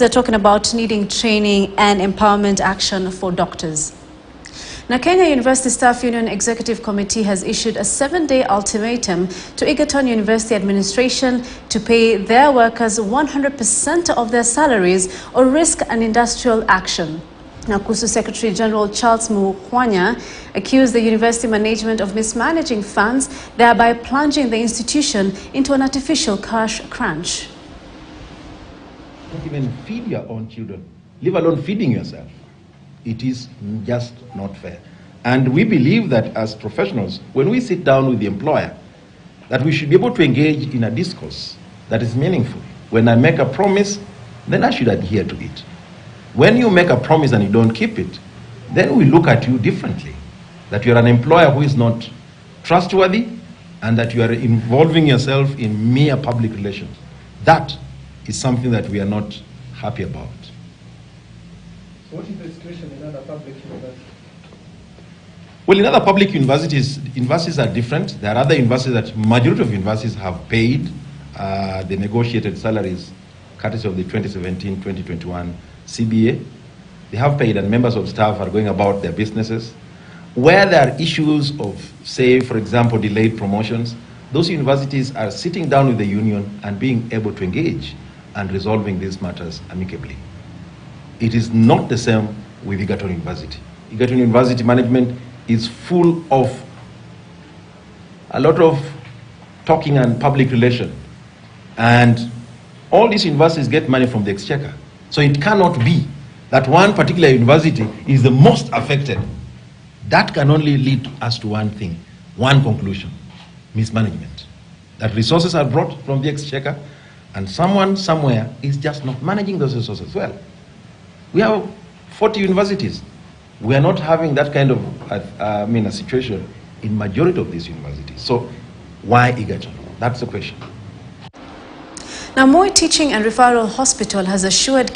They're talking about needing training and empowerment action for doctors. Now, Kenya University Staff Union Executive Committee has issued a 7-day ultimatum to Egerton University administration to pay their workers 100% of their salaries or risk an industrial action. Now, KUSU Secretary General Charles Mukwanya accused the university management of mismanaging funds, thereby plunging the institution into an artificial cash crunch. Not even feed your own children, leave alone feeding yourself. It is just not fair. And we believe that as professionals, when we sit down with the employer, that we should be able to engage in a discourse that is meaningful. When I make a promise, then I should adhere to it. When you make a promise and you don't keep it, then we look at you differently. That you're an employer who is not trustworthy and that you are involving yourself in mere public relations. That is something that we are not happy about. So what is the situation in other public universities? Well, in other public universities are different. There are other universities that majority of universities have paid the negotiated salaries courtesy of the 2017-2021 CBA. They have paid and members of staff are going about their businesses. Where there are issues of, say, for example, delayed promotions, those universities are sitting down with the union and being able to engage and resolving these matters amicably. It is not the same with Egerton University. Egerton University management is full of a lot of talking and public relation. And all these universities get money from the exchequer. So it cannot be that one particular university is the most affected. That can only lead us to one thing, one conclusion: mismanagement. That resources are brought from the exchequer and someone somewhere is just not managing those resources well. We have 40 universities. We are not having that kind of a situation in majority of these universities. So why Egerton? That's the question. Now, Moi Teaching and Referral Hospital has assured